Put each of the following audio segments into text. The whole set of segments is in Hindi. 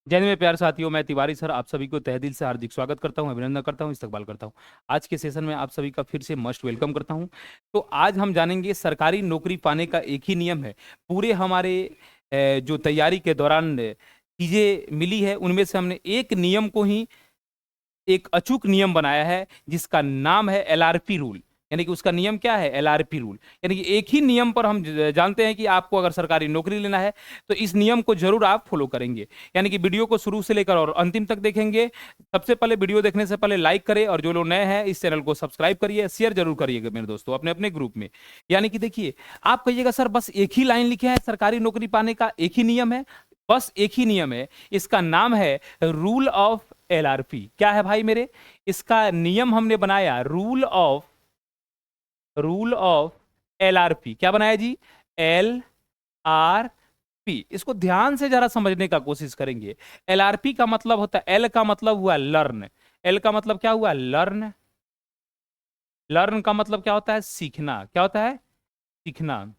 जय मेरे प्यारे साथियों, मैं तिवारी सर आप सभी को तहे दिल से हार्दिक स्वागत करता हूं, अभिनंदन करता हूं, इस्तकबाल करता हूं। आज के सेशन में आप सभी का फिर से मस्ट वेलकम करता हूं। तो आज हम जानेंगे सरकारी नौकरी पाने का एक ही नियम है। पूरे हमारे जो तैयारी के दौरान चीज़ें मिली है उनमें से हमने एक नियम को ही एक अचूक नियम बनाया है जिसका नाम है एलआरपी रूल। यानी कि उसका नियम क्या है? LRP rule. यानी कि एक ही नियम पर हम जानते हैं कि आपको अगर सरकारी नौकरी लेना है तो इस नियम को जरूर आप फॉलो करेंगे। यानी कि वीडियो को शुरू से लेकर और अंतिम तक देखेंगे। सबसे पहले वीडियो देखने से पहले लाइक करें और जो लोग नए हैं इस चैनल को सब्सक्राइब करिए, शेयर जरूर करिएगा मेरे दोस्तों अपने अपने ग्रुप में। यानी कि देखिए, आप कहिएगा सर बस एक ही लाइन लिखे हैं, सरकारी नौकरी पाने का एक ही नियम है। बस एक ही नियम है, इसका नाम है रूल ऑफ एलआरपी। क्या है भाई मेरे? इसका नियम हमने बनाया रूल ऑफ एलआरपी। क्या बनाया जी? L R P. इसको ध्यान से जरा समझने का कोशिश करेंगे। एलआरपी का मतलब होता है, एल का मतलब हुआ लर्न। एल का मतलब क्या हुआ? लर्न। लर्न का मतलब क्या होता है? सीखना। क्या होता है? सीखना।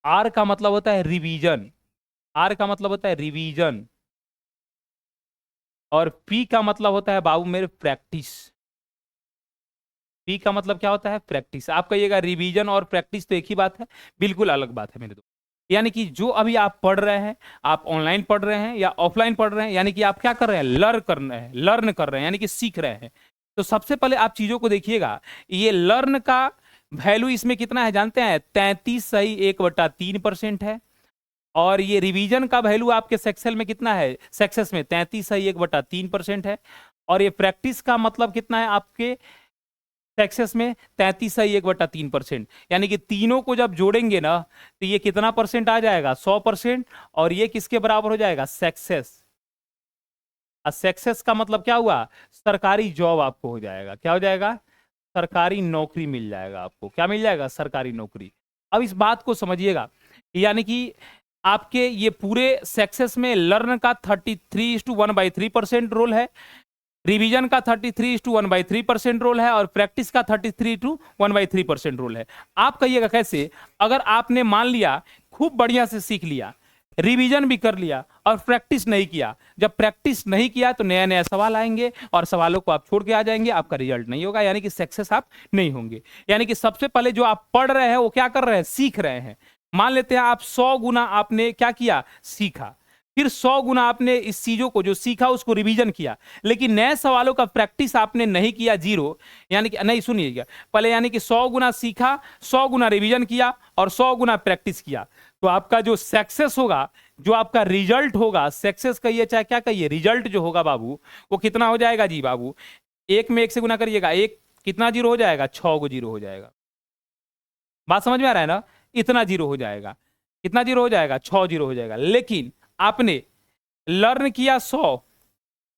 आर का मतलब होता है रिवीजन। आर का मतलब होता है रिवीजन। और पी का मतलब होता है बाबू मेरे प्रैक्टिस। पी का मतलब क्या होता है? प्रैक्टिस। आप कहिएगा रिवीजन और प्रैक्टिस तो एक ही बात है? बिल्कुल अलग बात है मेरे दोस्त। यानी कि जो अभी आप पढ़ रहे हैं, आप ऑनलाइन पढ़ रहे हैं या ऑफलाइन पढ़ रहे हैं, यानी कि आप क्या कर रहे हैं? लर्न कर रहे हैं, यानी कि सीख रहे हैं। तो सबसे पहले आप चीजों को देखिएगा। ये लर्न का वैल्यू इसमें कितना है जानते हैं? 33.1/3% है। और ये रिवीजन का वैल्यू आपके सेक्सेल में कितना है? सक्सेस में 33.1/3% है। और ये प्रैक्टिस का मतलब कितना है आपके टैक्सेस में? 33.1/3%। यानी कि तीनों को जब जोड़ेंगे ना तो ये कितना परसेंट आ जाएगा? 100%। और ये किसके बराबर हो जाएगा? सक्सेस। सक्सेस का मतलब क्या हुआ? सरकारी जॉब आपको हो जाएगा। क्या हो जाएगा? सरकारी नौकरी मिल जाएगा आपको। क्या मिल जाएगा? सरकारी नौकरी। अब इस बात को समझिएगा। यानी कि आपके ये पूरे सक्सेस में लर्न का 33:1/3% रोल है, रिवीजन का 33:1/3% रोल है, और प्रैक्टिस का 33:1/3% रोल है। आप कहिएगा कैसे? अगर आपने मान लिया खूब बढ़िया से सीख लिया, रिवीजन भी कर लिया और प्रैक्टिस नहीं किया, जब प्रैक्टिस नहीं किया तो नया नया सवाल आएंगे और सवालों को आप छोड़ के आ जाएंगे, आपका रिजल्ट नहीं होगा, यानी कि सक्सेस आप नहीं होंगे। यानी कि सबसे पहले जो आप पढ़ रहे हैं वो क्या कर रहे हैं? सीख रहे हैं। मान लेते हैं आप 100 गुना आपने क्या किया? सीखा। फिर 100 गुना आपने इस चीजों को जो सीखा उसको रिवीजन किया, लेकिन नए सवालों का प्रैक्टिस आपने नहीं किया, जीरो। यानी कि नहीं, सुनिएगा पहले, यानी कि 100 गुना सीखा, 100 गुना रिवीजन किया और 100 गुना प्रैक्टिस किया, तो आपका जो सक्सेस होगा, जो आपका रिजल्ट होगा, सक्सेस कहिए चाहे क्या कहिए, रिजल्ट जो होगा बाबू वो कितना हो जाएगा जी बाबू? एक में एक से गुना करिएगा, एक कितना जीरो हो जाएगा? 6 को जीरो हो जाएगा। बात समझ में आ रहा है ना? इतना जीरो हो जाएगा। कितना जीरो हो जाएगा? 6 जीरो हो जाएगा। लेकिन आपने लर्न किया 100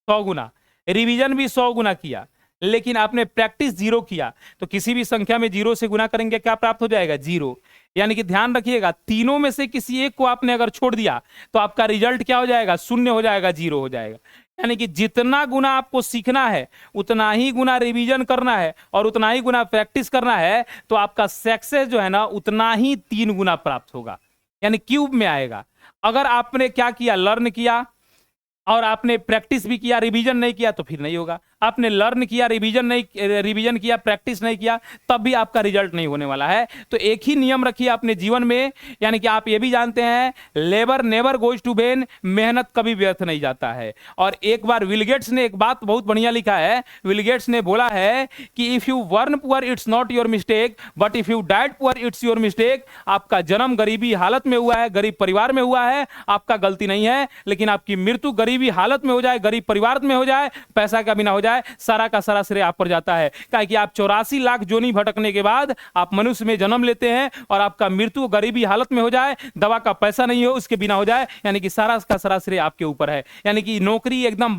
गुना, रिवीजन भी 100 गुना किया, लेकिन आपने प्रैक्टिस जीरो किया, तो किसी भी संख्या में जीरो से गुना करेंगे क्या प्राप्त हो जाएगा? जीरो। यानी कि ध्यान रखिएगा, तीनों में से किसी एक को आपने अगर छोड़ दिया तो आपका रिजल्ट क्या हो जाएगा? शून्य हो जाएगा, जीरो हो जाएगा। यानी कि जितना गुना आपको सीखना है उतना ही गुना रिवीजन करना है और उतना ही गुना प्रैक्टिस करना है, तो आपका सक्सेस जो है ना उतना ही 3 गुना प्राप्त होगा, यानी क्यूब में आएगा। अगर आपने क्या किया? लर्न किया और आपने प्रैक्टिस भी किया, रिवीजन नहीं किया, तो फिर नहीं होगा। आपने लर्न किया, रिवीजन किया, प्रैक्टिस नहीं किया, तब भी आपका रिजल्ट नहीं होने वाला है। तो एक ही नियम रखिए अपने जीवन में। यानी कि आप ये भी जानते हैं, labour never goes to vain, मेहनत कभी व्यर्थ नहीं जाता है। और एक बार विल गेट्स ने एक बात बहुत बढ़िया लिखा है। विल गेट्स ने बोला है कि if you born poor it's not your mistake, but if you died poor it's your mistake. आपका जन्म गरीबी हालत में हुआ है, गरीब परिवार में हुआ है, आपका गलती नहीं है, लेकिन आपकी मृत्यु गरीबी हालत में हो जाए, गरीब परिवार में हो जाए, पैसा का बिना हो जाए, सारा का सारा श्रेय आप पर जाता है। क्या कि आप 84 लाख जोनी भटकने के बाद आप मनुष्य में जन्म लेते हैं और आपका मृत्यु गरीबी हालत में हो जाए, दवा का पैसा नहीं हो उसके बिना हो जाए, यानी कि सारा का सारा श्रेय आपके ऊपर है। यानी कि नौकरी एकदम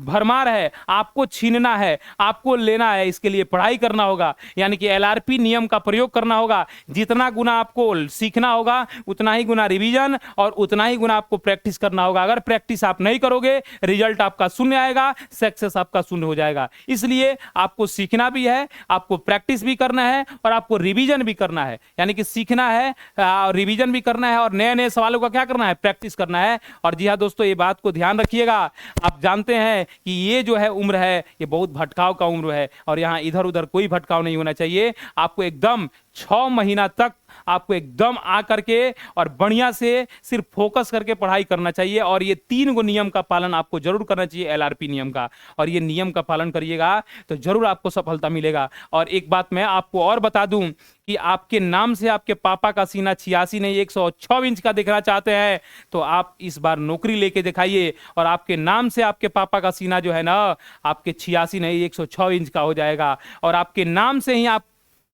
भरमार है, आपको छीनना है, आपको लेना है, इसके लिए पढ़ाई करना होगा। यानी कि एलआरपी नियम का प्रयोग करना होगा। जितना गुना आपको सीखना होगा उतना ही गुना रिवीजन और उतना ही गुना आपको प्रैक्टिस करना होगा। अगर प्रैक्टिस आप नहीं करोगे, रिजल्ट आपका शून्य आएगा, सक्सेस आपका आपका शून्य हो जाएगा। इसलिए आपको सीखना भी है, आपको प्रैक्टिस भी करना है और आपको रिवीजन भी करना है। यानी कि सीखना है, रिवीजन भी करना है और नए नए सवालों का क्या करना है, प्रैक्टिस करना है। और जी हाँ दोस्तों, ये बात को ध्यान रखिएगा, आप जानते हैं कि ये जो है उम्र है, ये बहुत भटकाव का उम्र है और यहाँ इधर उधर कोई भटकाव नहीं होना चाहिए। आपको एकदम 6 महीना तक आपको एकदम आकर के और बढ़िया से सिर्फ फोकस करके पढ़ाई करना चाहिए। और ये 3 गो नियम का पालन आपको जरूर करना चाहिए, एलआरपी नियम का। और ये नियम का पालन करिएगा तो जरूर आपको सफलता मिलेगा। और एक बात मैं आपको और बता दूं कि आपके नाम से आपके पापा का सीना 86 नहीं 106 इंच का दिखना चाहते हैं तो आप इस बार नौकरी लेके दिखाइए और आपके नाम से आपके पापा का सीना जो है ना आपके 86 नहीं 106 इंच का हो जाएगा। और आपके नाम से ही आप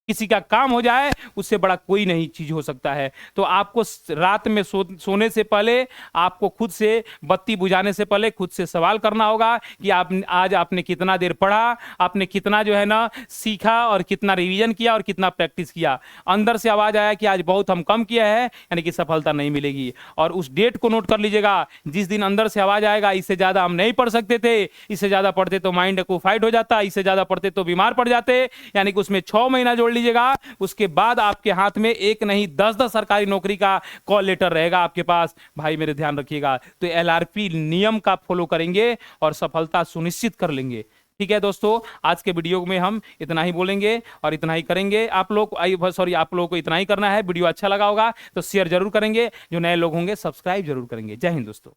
किसी का काम हो जाए, उससे बड़ा कोई नहीं चीज हो सकता है। तो आपको रात में सोने से पहले आपको खुद से बत्ती बुझाने से पहले खुद से सवाल करना होगा कि आप आज आपने कितना देर पढ़ा, आपने कितना जो है ना सीखा और कितना रिवीजन किया और कितना प्रैक्टिस किया। अंदर से आवाज आया कि आज बहुत हम कम किया है, यानी कि सफलता नहीं मिलेगी। और उस डेट को नोट कर लीजिएगा, जिस दिन अंदर से आवाज आएगा इससे ज्यादा हम नहीं पढ़ सकते थे, इससे ज्यादा पढ़ते तो माइंड को फाइट हो जाता, इससे ज्यादा पढ़ते तो बीमार पड़ जाते, यानी कि उसमें 6 महीना जोड़ लीजिएगा। उसके बाद आपके हाथ में एक नहीं 10-10 सरकारी नौकरी का कॉल लेटर रहेगा आपके पास। भाई मेरे ध्यान रखिएगा, तो एलआरपी नियम का फॉलो करेंगे और सफलता सुनिश्चित कर लेंगे। ठीक है दोस्तों, आज के वीडियो में हम इतना ही बोलेंगे और इतना ही करेंगे। आप लोग आप लोगों को इतना ही करना है। वीडियो अच्छा लगा होगा तो शेयर जरूर करेंगे, जो नए लोग होंगे सब्सक्राइब जरूर करेंगे। जय हिंद दोस्तों।